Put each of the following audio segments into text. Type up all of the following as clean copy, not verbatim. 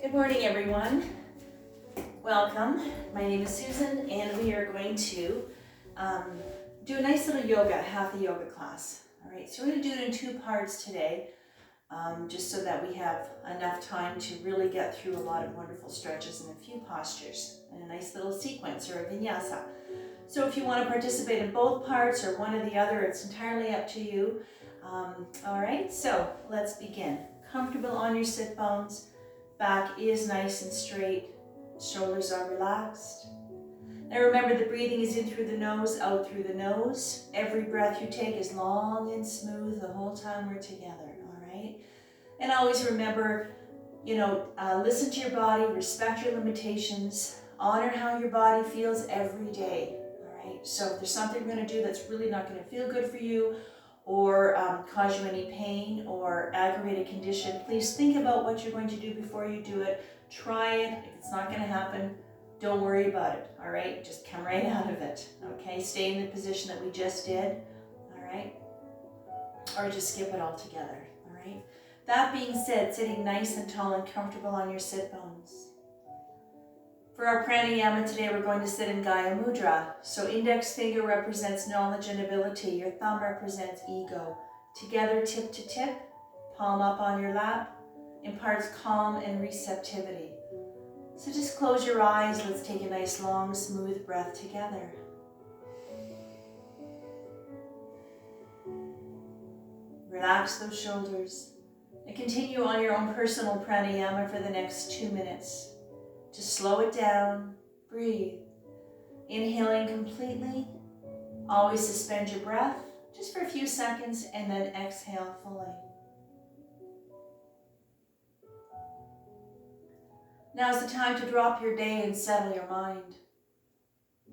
Good morning, everyone. Welcome. My name is Susan, and we are going to do a nice little yoga, Hatha yoga class. All right, so we're going to do it in two parts today, just so that we have enough time to really get through a lot of wonderful stretches and a few postures and a nice little sequence or a vinyasa. So if you want to participate in both parts or one or the other, it's entirely up to you. All right, so let's begin. Comfortable on your sit bones. Back is nice and straight. Shoulders are relaxed. Now remember, the breathing is in through the nose, out through the nose. Every breath you take is long and smooth the whole time we're together, all right? And always remember, listen to your body, respect your limitations, honor how your body feels every day, all right? So if there's something we're going to do that's really not going to feel good for you, or cause you any pain or aggravate a condition, please think about what you're going to do before you do it. Try it. If it's not going to happen, don't worry about it, all right? Just come right out of it, okay? Stay in the position that we just did, all right? Or just skip it altogether, all right? That being said, sitting nice and tall and comfortable on your sit bones. For our pranayama today, we're going to sit in Gaya Mudra. So index finger represents knowledge and ability. Your thumb represents ego. Together, tip to tip, palm up on your lap, imparts calm and receptivity. So just close your eyes. Let's take a nice, long, smooth breath together. Relax those shoulders and continue on your own personal pranayama for the next 2 minutes. Just slow it down, breathe. Inhaling completely, always suspend your breath just for a few seconds and then exhale fully. Now's the time to drop your day and settle your mind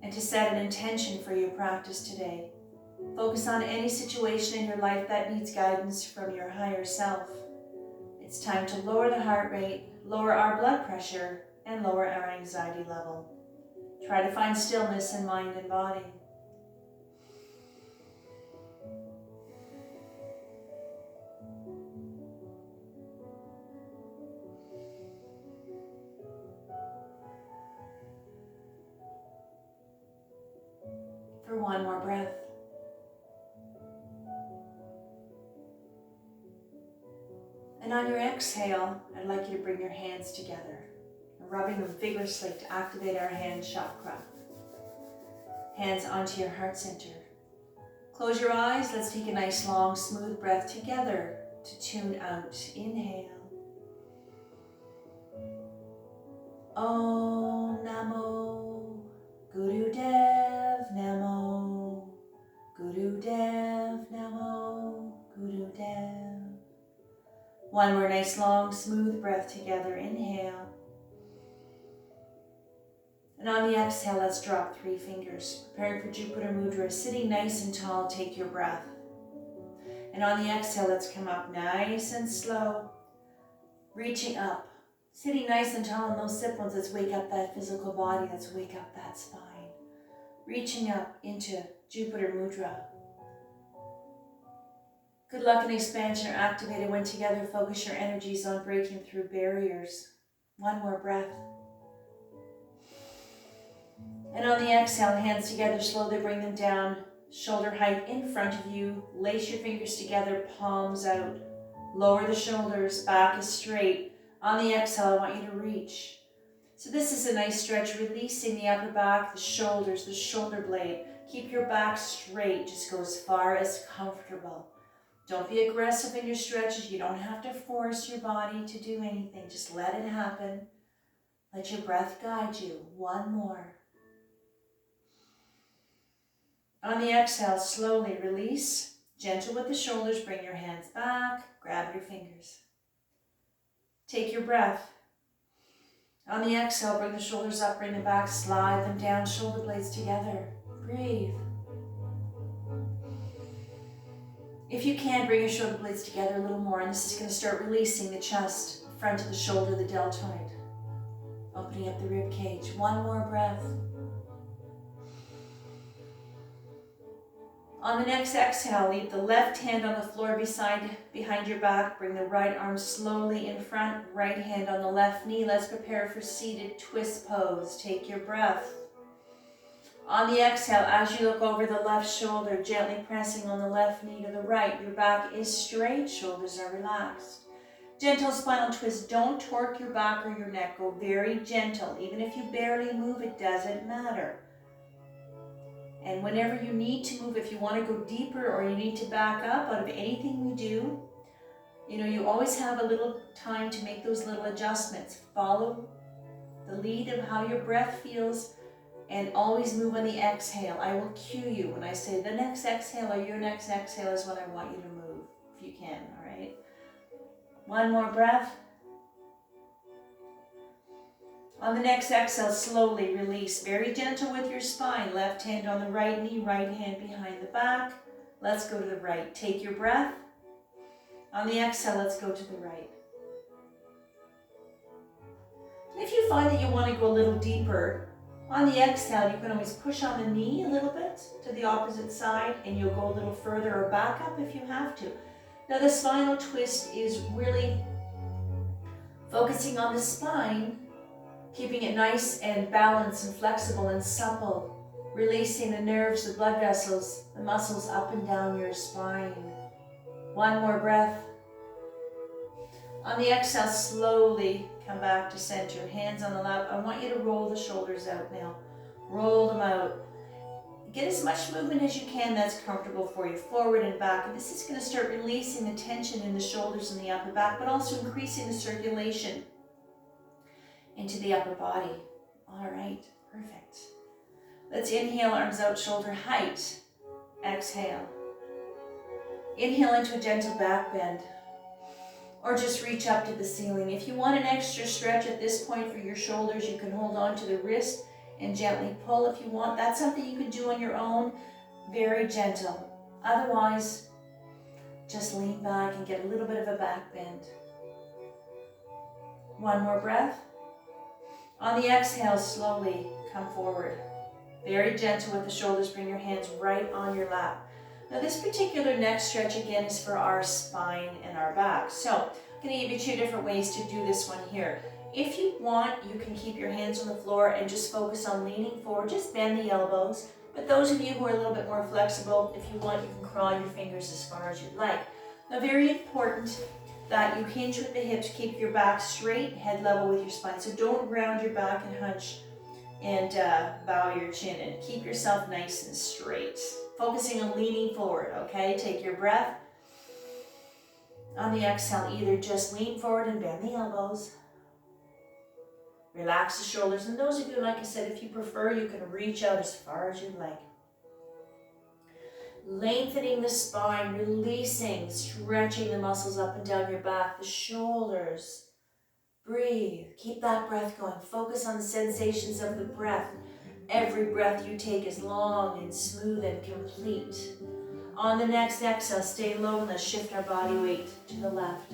and to set an intention for your practice today. Focus on any situation in your life that needs guidance from your higher self. It's time to lower the heart rate, lower our blood pressure, and lower our anxiety level. Try to find stillness in mind and body. For one more breath. And on your exhale, I'd like you to bring your hands together, rubbing them vigorously to activate our hand chakra. Hands onto your heart center. Close your eyes. Let's take a nice, long, smooth breath together to tune out. Inhale. Om Namo Guru Dev Namo Guru Dev Namo Guru Dev. One more nice, long, smooth breath together. Inhale. And on the exhale, let's drop 3 fingers. Preparing for Jupiter Mudra, sitting nice and tall, take your breath. And on the exhale, let's come up nice and slow, reaching up. Sitting nice and tall in those sit bones, let's wake up that physical body, let's wake up that spine. Reaching up into Jupiter Mudra. Good luck and expansion are activated when together focus your energies on breaking through barriers. One more breath. And on the exhale, hands together, slowly bring them down, shoulder height in front of you. Lace your fingers together, palms out. Lower the shoulders, back is straight. On the exhale, I want you to reach. So this is a nice stretch, releasing the upper back, the shoulders, the shoulder blade. Keep your back straight, just go as far as comfortable. Don't be aggressive in your stretches. You don't have to force your body to do anything. Just let it happen. Let your breath guide you. One more. On the exhale, slowly release. Gentle with the shoulders, bring your hands back, grab your fingers. Take your breath. On the exhale, bring the shoulders up, bring them back, slide them down, shoulder blades together. Breathe. If you can, bring your shoulder blades together a little more, and this is going to start releasing the chest, the front of the shoulder, the deltoid. Opening up the rib cage. One more breath. On the next exhale, leave the left hand on the floor behind your back. Bring the right arm slowly in front, right hand on the left knee. Let's prepare for seated twist pose. Take your breath. On the exhale, as you look over the left shoulder, gently pressing on the left knee to the right. Your back is straight, shoulders are relaxed. Gentle spinal twist. Don't torque your back or your neck. Go very gentle. Even if you barely move, it doesn't matter. And whenever you need to move, if you want to go deeper or you need to back up out of anything we do, you always have a little time to make those little adjustments. Follow the lead of how your breath feels and always move on the exhale. I will cue you when I say the next exhale or your next exhale is when I want you to move, if you can, all right? One more breath. On the next exhale, slowly release. Very gentle with your spine. Left hand on the right knee, right hand behind the back. Let's go to the right. Take your breath. On the exhale, let's go to the right. If you find that you want to go a little deeper, on the exhale, you can always push on the knee a little bit to the opposite side, and you'll go a little further or back up if you have to. Now, the spinal twist is really focusing on the spine, keeping it nice and balanced and flexible and supple, releasing the nerves, the blood vessels, the muscles up and down your spine. One more breath. On the exhale, slowly come back to center. Hands on the lap. I want you to roll the shoulders out now. Roll them out. Get as much movement as you can that's comfortable for you, forward and back. And this is going to start releasing the tension in the shoulders and the upper back, but also increasing the circulation into the upper body. All right, perfect. Let's inhale, arms out, shoulder height. Exhale. Inhale into a gentle back bend, or just reach up to the ceiling. If you want an extra stretch at this point for your shoulders, you can hold on to the wrist and gently pull if you want. That's something you can do on your own, very gentle. Otherwise, just lean back and get a little bit of a back bend. One more breath. On the exhale, slowly come forward. Very gentle with the shoulders. Bring your hands right on your lap. Now this particular neck stretch again is for our spine and our back. So I'm going to give you two different ways to do this one here. If you want, you can keep your hands on the floor and just focus on leaning forward. Just bend the elbows. But those of you who are a little bit more flexible, if you want, you can crawl your fingers as far as you'd like. Now very important that you hinge with the hips, keep your back straight, head level with your spine. So don't round your back and hunch and bow your chin, and keep yourself nice and straight. Focusing on leaning forward, okay? Take your breath. On the exhale, either just lean forward and bend the elbows. Relax the shoulders. And those of you, like I said, if you prefer, you can reach out as far as you'd like. Lengthening the spine, releasing, stretching the muscles up and down your back, the shoulders. Breathe. Keep that breath going. Focus on the sensations of the breath. Every breath you take is long and smooth and complete. On the next exhale, stay low and let's shift our body weight to the left.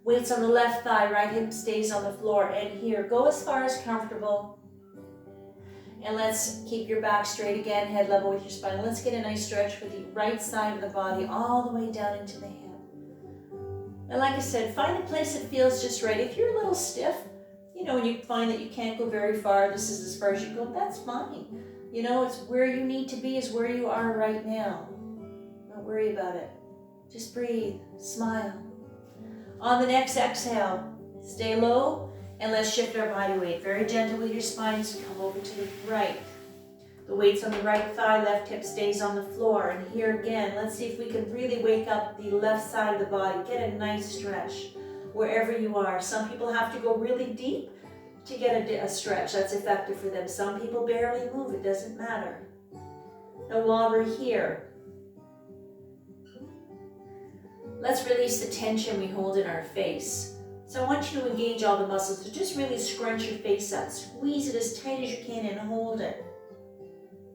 Weights on the left thigh, right hip stays on the floor. And here, go as far as comfortable. And let's keep your back straight again, head level with your spine. Let's get a nice stretch for the right side of the body all the way down into the hip. And like I said, find a place that feels just right. If you're a little stiff, and you find that you can't go very far, this is as far as you go, that's fine. It's where you need to be is where you are right now. Don't worry about it. Just breathe, smile. On the next exhale, stay low and let's shift our body weight. Very gentle with your spines, come over to the right. The weight's on the right thigh, left hip stays on the floor. And here again, let's see if we can really wake up the left side of the body. Get a nice stretch wherever you are. Some people have to go really deep to get a stretch that's effective for them. Some people barely move, it doesn't matter. Now while we're here, let's release the tension we hold in our face. So I want you to engage all the muscles. So just really scrunch your face up. Squeeze it as tight as you can and hold it.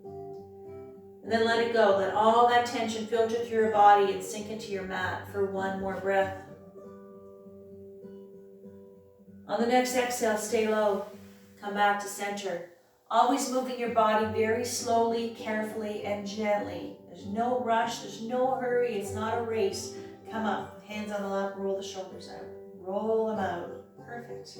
And then let it go. Let all that tension filter through your body and sink into your mat for one more breath. On the next exhale, stay low. Come back to center. Always moving your body very slowly, carefully, and gently. There's no rush, there's no hurry, it's not a race. Come up, hands on the lap, roll the shoulders out. Roll them out. Perfect.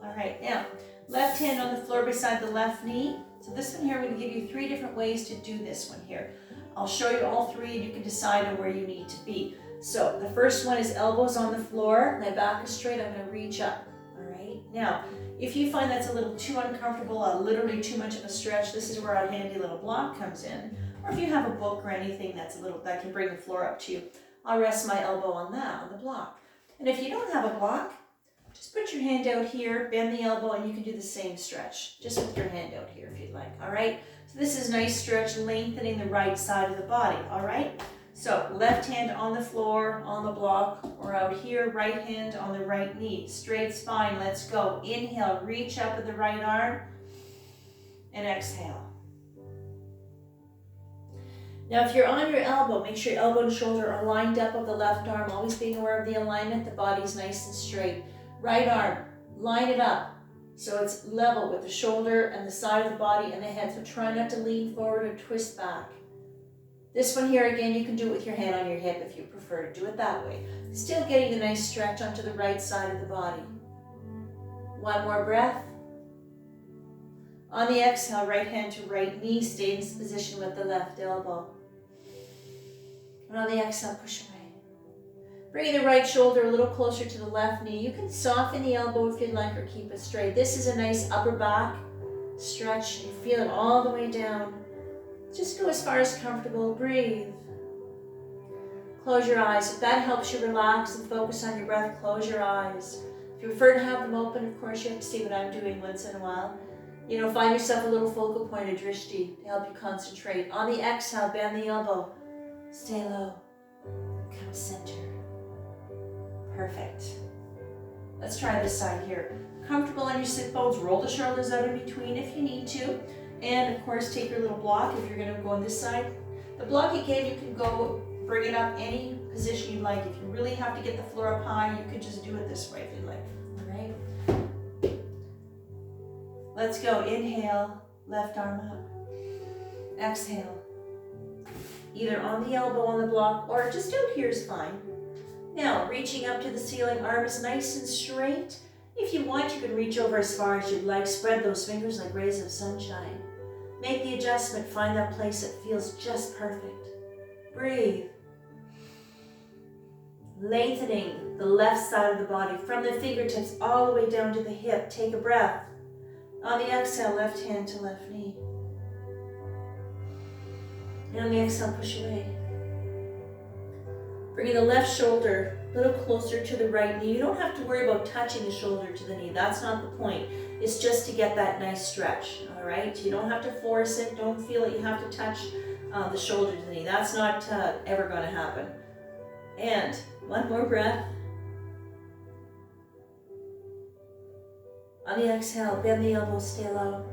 All right, now, left hand on the floor beside the left knee. So this one here, I'm going to give you 3 different ways to do this one here. I'll show you all 3 and you can decide on where you need to be. So the first one is elbows on the floor, my back is straight, I'm going to reach up. All right, now, if you find that's a little too uncomfortable, literally too much of a stretch, this is where our handy little block comes in. Or if you have a book or anything that can bring the floor up to you, I'll rest my elbow on the block. And if you don't have a block, just put your hand out here, bend the elbow, and you can do the same stretch, just with your hand out here if you'd like, all right? So this is nice stretch, lengthening the right side of the body, all right? So left hand on the floor, on the block, or out here, right hand on the right knee. Straight spine, let's go. Inhale, reach up with the right arm, and exhale. Now if you're on your elbow, make sure your elbow and shoulder are lined up with the left arm, always being aware of the alignment, the body's nice and straight. Right arm, line it up so it's level with the shoulder and the side of the body and the head. So try not to lean forward or twist back. This one here, again, you can do it with your hand on your hip if you prefer to do it that way. Still getting the nice stretch onto the right side of the body. One more breath. On the exhale, right hand to right knee, stay in this position with the left elbow. And on the exhale, push away. Bring the right shoulder a little closer to the left knee. You can soften the elbow if you'd like or keep it straight. This is a nice upper back stretch. You feel it all the way down. Just go as far as comfortable. Breathe. Close your eyes. If that helps you relax and focus on your breath, close your eyes. If you prefer to have them open, of course, you have to see what I'm doing once in a while. You know, find yourself a little focal point of drishti to help you concentrate. On the exhale, bend the elbow. Stay low. Come center. Perfect. Let's try this side here. Comfortable on your sit bones. Roll the shoulders out in between if you need to. And of course, take your little block if you're going to go on this side. The block again, you can go bring it up any position you like. If you really have to get the floor up high, you could just do it this way if you'd like. All right. Let's go. Inhale, left arm up. Exhale. Either on the elbow on the block or just out here is fine. Now, reaching up to the ceiling, arm is nice and straight. If you want, you can reach over as far as you'd like. Spread those fingers like rays of sunshine. Make the adjustment. Find that place that feels just perfect. Breathe. Lengthening the left side of the body from the fingertips all the way down to the hip. Take a breath. On the exhale, left hand to left knee. And on the exhale, push away. Bringing the left shoulder a little closer to the right knee. You don't have to worry about touching the shoulder to the knee. That's not the point. It's just to get that nice stretch, all right? You don't have to force it. Don't feel that you have to touch the shoulder to the knee. That's not ever going to happen. And one more breath. On the exhale, bend the elbow, stay low.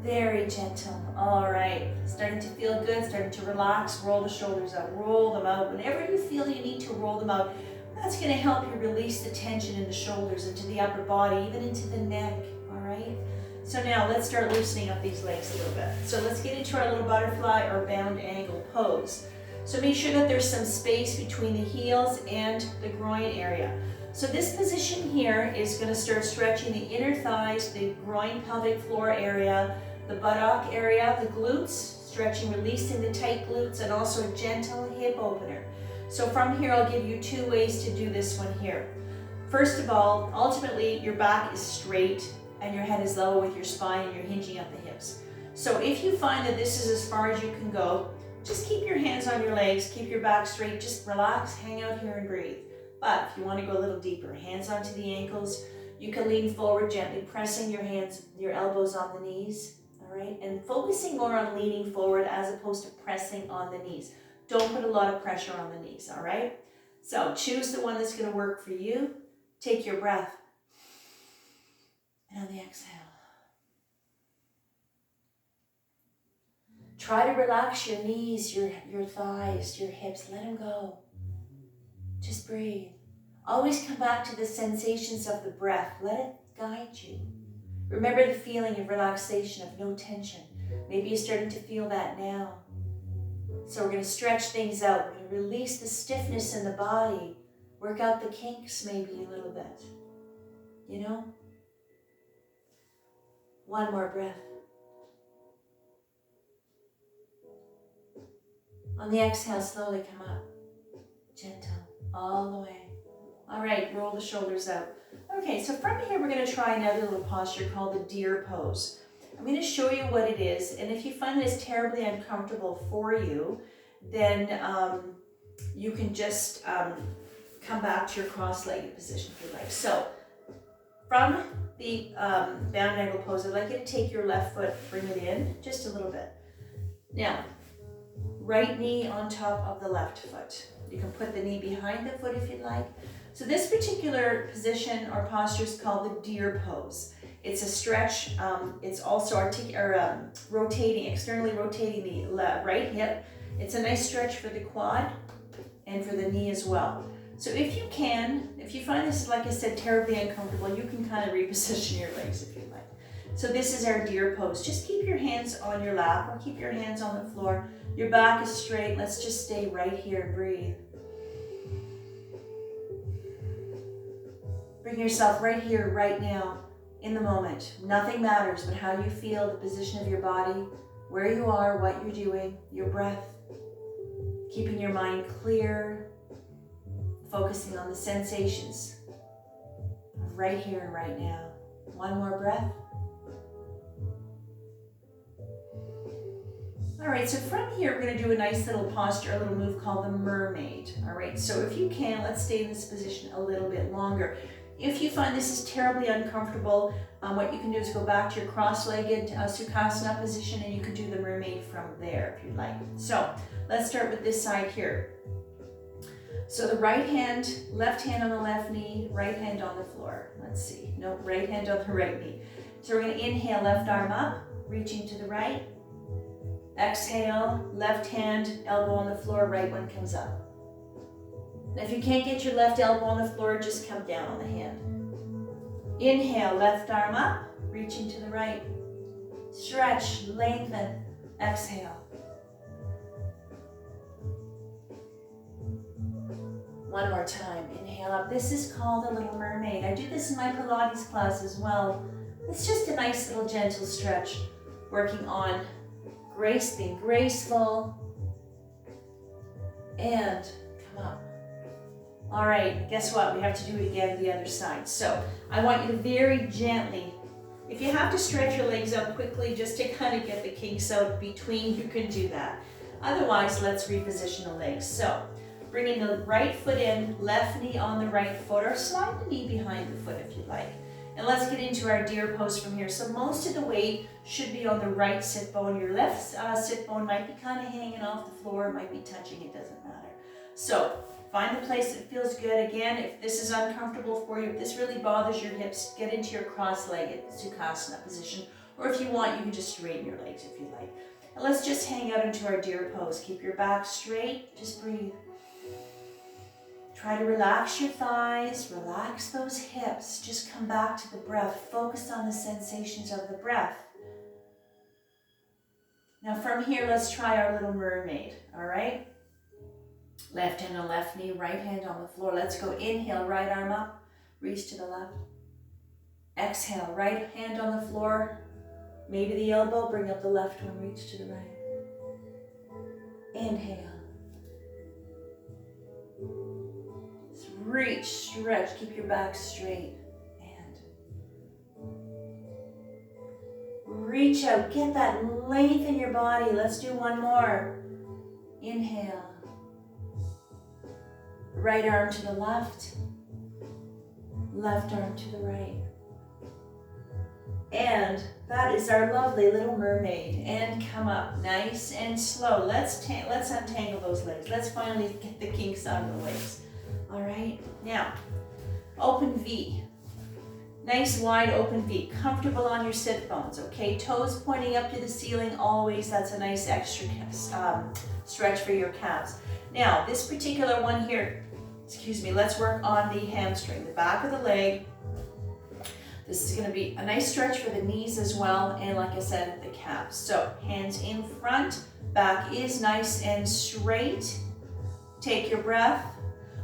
Very gentle. All right. Starting to feel good, starting to relax. Roll the shoulders out. Roll them out. Whenever you feel you need to roll them out, that's going to help you release the tension in the shoulders, into the upper body, even into the neck. All right. So now let's start loosening up these legs a little bit. So let's get into our little butterfly or bound angle pose. So make sure that there's some space between the heels and the groin area. So this position here is going to start stretching the inner thighs, the groin pelvic floor area, the buttock area, the glutes, stretching, releasing the tight glutes, and also a gentle hip opener. So from here, I'll give you 2 ways to do this one here. First of all, ultimately, your back is straight and your head is level with your spine and you're hinging at the hips. So if you find that this is as far as you can go, just keep your hands on your legs, keep your back straight, just relax, hang out here and breathe. But if you want to go a little deeper, hands onto the ankles, you can lean forward gently, pressing your hands, your elbows on the knees, all right? And focusing more on leaning forward as opposed to pressing on the knees. Don't put a lot of pressure on the knees, all right? So choose the one that's going to work for you. Take your breath. And on the exhale. Try to relax your knees, your thighs, your hips. Let them go. Just breathe. Always come back to the sensations of the breath. Let it guide you. Remember the feeling of relaxation, of no tension. Maybe you're starting to feel that now. So we're going to stretch things out. We're going to release the stiffness in the body. Work out the kinks maybe a little bit. You know? One more breath. On the exhale, slowly come up. Gentle, all the way. All right, roll the shoulders out. Okay, so from here, we're going to try another little posture called the deer pose. I'm going to show you what it is, and if you find this terribly uncomfortable for you, then you can just come back to your cross-legged position if you like. So, from the bound ankle pose, I'd like you to take your left foot, bring it in just a little bit. Now, right knee on top of the left foot. You can put the knee behind the foot if you'd like. So this particular position or posture is called the deer pose. It's a stretch. It's also externally rotating the right hip. It's a nice stretch for the quad and for the knee as well. So if you find this, like I said, terribly uncomfortable, you can kind of reposition your legs if you like. So this is our deer pose. Just keep your hands on your lap or keep your hands on the floor. Your back is straight. Let's just stay right here and breathe. Bring yourself right here, right now, in the moment. Nothing matters but how you feel, the position of your body, where you are, what you're doing, your breath. Keeping your mind clear, focusing on the sensations of right here and right now. One more breath. All right, so from here, we're going to do a nice little posture, a little move called the mermaid. All right, so if you can, let's stay in this position a little bit longer. If you find this is terribly uncomfortable, what you can do is go back to your cross-legged Sukhasana position, and you can do the mermaid from there if you'd like. So let's start with this side here. So the right hand, left hand on the left knee, right hand on the floor. Let's see. No, right hand on the right knee. So we're going to inhale, left arm up, reaching to the right. Exhale, left hand, elbow on the floor, right one comes up. Now if you can't get your left elbow on the floor, just come down on the hand. Inhale, left arm up, reaching to the right. Stretch, lengthen, exhale. One more time, inhale up. This is called a little mermaid. I do this in my Pilates class as well. It's just a nice little gentle stretch, working on grace, being graceful, and come up. All right, guess what? We have to do it again the other side. So I want you to very gently, if you have to stretch your legs out quickly just to kind of get the kinks out between, you can do that. Otherwise, let's reposition the legs. So bringing the right foot in, left knee on the right foot, or slide the knee behind the foot if you like. And let's get into our deer pose from here. So most of the weight should be on the right sit bone. Your left sit bone might be kind of hanging off the floor, might be touching, it doesn't matter. So find the place that feels good. Again, if this is uncomfortable for you, if this really bothers your hips, get into your cross-legged Sukhasana position. Or if you want, you can just straighten your legs if you like. And let's just hang out into our deer pose. Keep your back straight, just breathe. Try to relax your thighs, relax those hips. Just come back to the breath. Focus on the sensations of the breath. Now from here, let's try our little mermaid, all right? Left hand on left knee, right hand on the floor. Let's go. Inhale, right arm up, reach to the left. Exhale, right hand on the floor, maybe the elbow, bring up the left one, reach to the right. Inhale. Reach, stretch, keep your back straight, and reach out, get that length in your body. Let's do one more. Inhale, right arm to the left, left arm to the right. And that is our lovely little mermaid. And come up nice and slow. Let's untangle those legs. Let's finally get the kinks out of the legs. All right, now, open V. Nice wide open V, comfortable on your sit bones, okay? Toes pointing up to the ceiling always, that's a nice extra stretch for your calves. Now, this particular one here, let's work on the hamstring, the back of the leg. This is going to be a nice stretch for the knees as well, and like I said, the calves. So hands in front, back is nice and straight. Take your breath.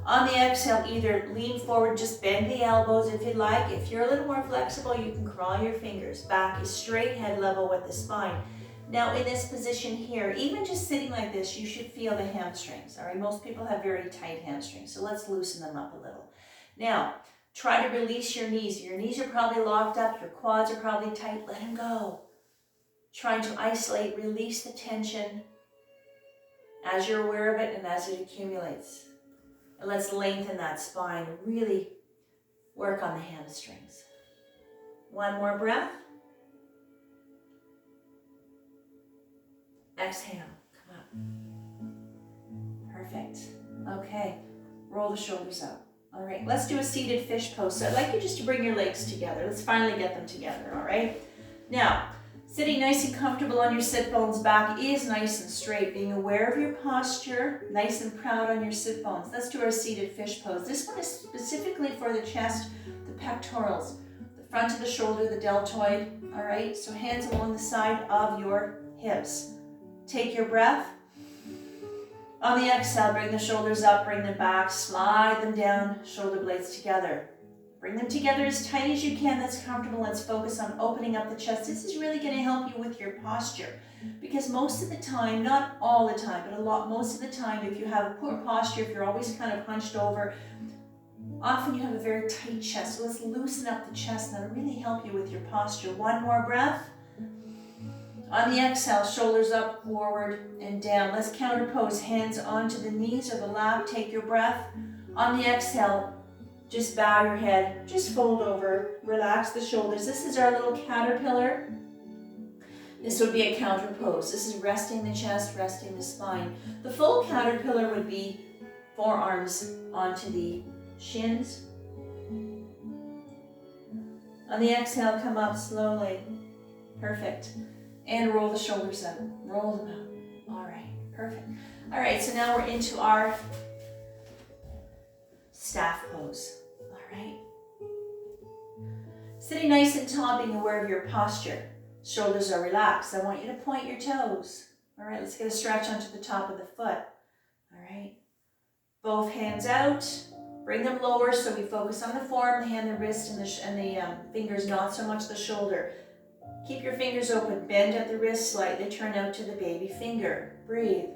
On the exhale, either lean forward, just bend the elbows if you'd like. If you're a little more flexible, you can crawl your fingers. Back is straight, head level with the spine. Now in this position here, even just sitting like this, you should feel the hamstrings, all right? Most people have very tight hamstrings, so let's loosen them up a little. Now, try to release your knees. Your knees are probably locked up, your quads are probably tight, let them go. Trying to isolate, release the tension as you're aware of it and as it accumulates. And let's lengthen that spine, really work on the hamstrings. One more breath. Exhale, come up. Perfect. Okay, roll the shoulders up. All right, let's do a seated fish pose. So I'd like you just to bring your legs together. Let's finally get them together, all right? Now, sitting nice and comfortable on your sit bones, back is nice and straight, being aware of your posture, nice and proud on your sit bones. Let's do our seated fish pose. This one is specifically for the chest, the pectorals, the front of the shoulder, the deltoid, all right? So hands along the side of your hips. Take your breath. On the exhale, bring the shoulders up, bring them back, slide them down, shoulder blades together. Bring them together as tight as you can, that's comfortable. Let's focus on opening up the chest. This is really going to help you with your posture, because most of the time, not all the time, but most of the time, if you have a poor posture, if you're always kind of hunched over, often you have a very tight chest. So let's loosen up the chest, and that'll really help you with your posture. One more breath. On the exhale, shoulders up, forward, and down. Let's counter pose, hands onto the knees or the lap. Take your breath. On the exhale, just bow your head, just fold over, relax the shoulders. This is our little caterpillar. This would be a counter pose. This is resting the chest, resting the spine. The full caterpillar would be forearms onto the shins. On the exhale, come up slowly. Perfect. And roll the shoulders up. Roll them up. All right, perfect. All right, so now we're into our staff pose. All right. Sitting nice and tall, being aware of your posture. Shoulders are relaxed. I want you to point your toes. All right, let's get a stretch onto the top of the foot. All right. Both hands out. Bring them lower so we focus on the forearm, the hand, the wrist, and the fingers, not so much the shoulder. Keep your fingers open, bend at the wrist slightly, turn out to the baby finger. Breathe.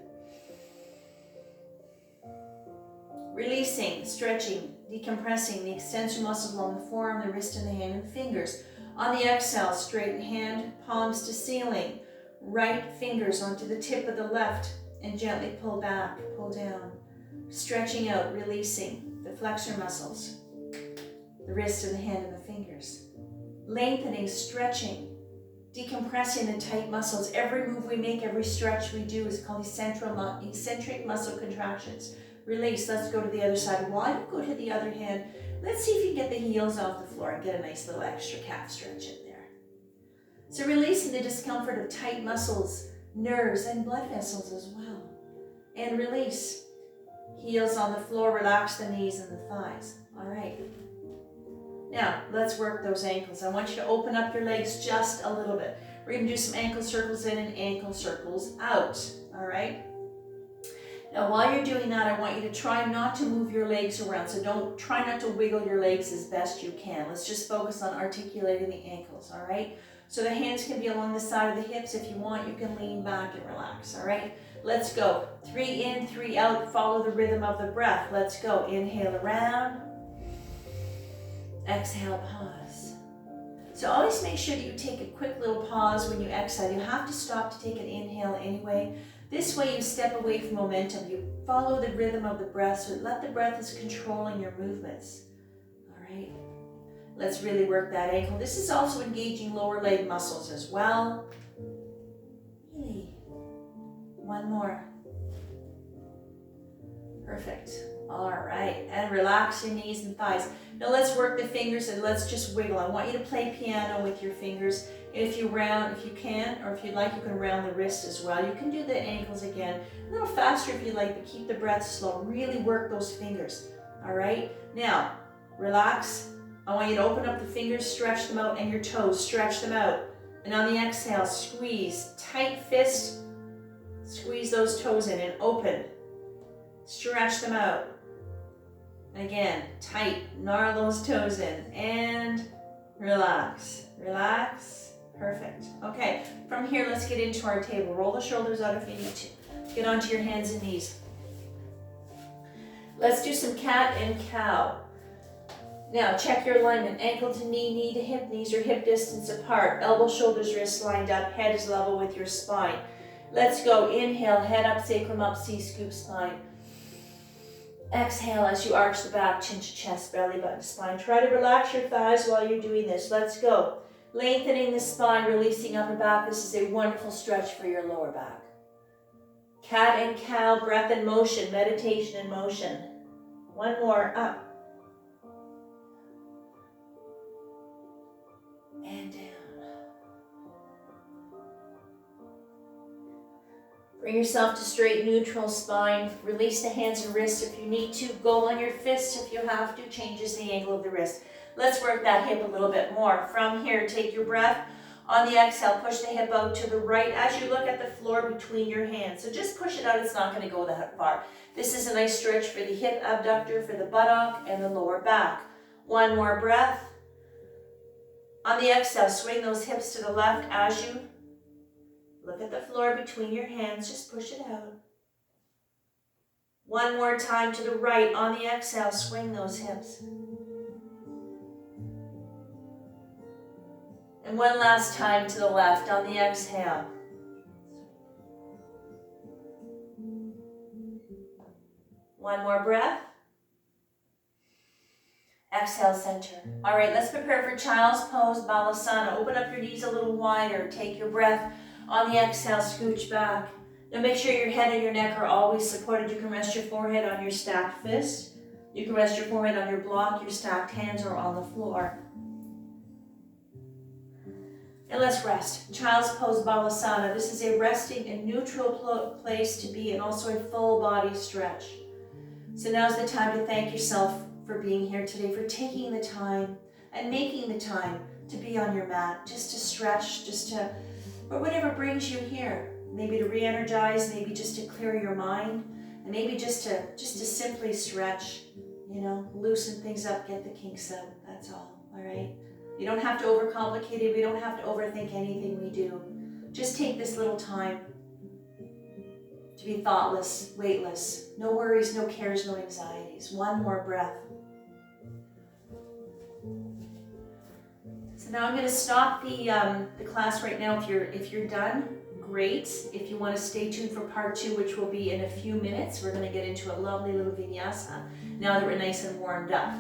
Releasing, stretching, decompressing the extensor muscles along the forearm, the wrist, and the hand and the fingers. On the exhale, straighten hand, palms to ceiling. Right fingers onto the tip of the left and gently pull back, pull down. Stretching out, releasing the flexor muscles, the wrist and the hand and the fingers. Lengthening, stretching, decompressing the tight muscles. Every move we make, every stretch we do is called eccentric muscle contractions. Release. Let's go to the other side. While you go to the other hand, let's see if you can get the heels off the floor and get a nice little extra calf stretch in there. So releasing the discomfort of tight muscles, nerves, and blood vessels as well. And release. Heels on the floor, relax the knees and the thighs. All right. Now, let's work those ankles. I want you to open up your legs just a little bit. We're going to do some ankle circles in and ankle circles out. All right? Now, while you're doing that, I want you to try not to move your legs around. So try not to wiggle your legs as best you can. Let's just focus on articulating the ankles, all right? So the hands can be along the side of the hips. If you want, you can lean back and relax, all right? Let's go. 3 in, 3 out. Follow the rhythm of the breath. Let's go. Inhale around. Exhale, pause. So always make sure that you take a quick little pause when you exhale. You have to stop to take an inhale anyway. This way you step away from momentum. You follow the rhythm of the breath, so let the breath is controlling your movements. All right. Let's really work that ankle. This is also engaging lower leg muscles as well. Really. One more. Perfect. All right, and relax your knees and thighs. Now let's work the fingers and let's just wiggle. I want you to play piano with your fingers. If you can, or if you'd like, you can round the wrist as well. You can do the ankles again, a little faster if you like, but keep the breath slow. Really work those fingers, all right? Now, relax, I want you to open up the fingers, stretch them out, and your toes, stretch them out. And on the exhale, squeeze, tight fist, squeeze those toes in and open. Stretch them out. Again, tight, gnarl those toes in and relax, relax. Perfect. Okay, from here, let's get into our table. Roll the shoulders out if you need to. Get onto your hands and knees. Let's do some cat and cow. Now, check your alignment. Ankle to knee, knee to hip. Knees are hip distance apart. Elbow, shoulders, wrists lined up. Head is level with your spine. Let's go. Inhale, head up, sacrum up, C-scoop spine. Exhale as you arch the back, chin to chest, belly button, spine. Try to relax your thighs while you're doing this. Let's go. Lengthening the spine, releasing upper back. This is a wonderful stretch for your lower back. Cat and cow, breath and motion, meditation and motion. One more, up. And down. Bring yourself to straight, neutral spine. Release the hands and wrists if you need to. Go on your fists if you have to. Changes the angle of the wrist. Let's work that hip a little bit more. From here, take your breath. On the exhale, push the hip out to the right as you look at the floor between your hands. So just push it out. It's not going to go that far. This is a nice stretch for the hip abductor, for the buttock, and the lower back. One more breath. On the exhale, swing those hips to the left as you look at the floor between your hands. Just push it out. One more time to the right. On the exhale, swing those hips. And one last time to the left on the exhale. One more breath. Exhale, center. All right, let's prepare for child's pose, balasana. Open up your knees a little wider. Take your breath. On the exhale, scooch back. Now make sure your head and your neck are always supported. You can rest your forehead on your stacked fist. You can rest your forehead on your block, your stacked hands, or on the floor. And let's rest. Child's pose, balasana. This is a resting and neutral place to be, and also a full body stretch. So now's the time to thank yourself for being here today, for taking the time and making the time to be on your mat, just to stretch, or whatever brings you here. Maybe to re-energize, maybe just to clear your mind, and maybe just to simply stretch, loosen things up, get the kinks out. That's all right? You don't have to overcomplicate it. We don't have to overthink anything we do. Just take this little time to be thoughtless, weightless. No worries, no cares, no anxieties. One more breath. So now I'm going to stop the class right now. If you're done, great. If you want to stay tuned for part 2, which will be in a few minutes, we're going to get into a lovely little vinyasa now that we're nice and warmed up.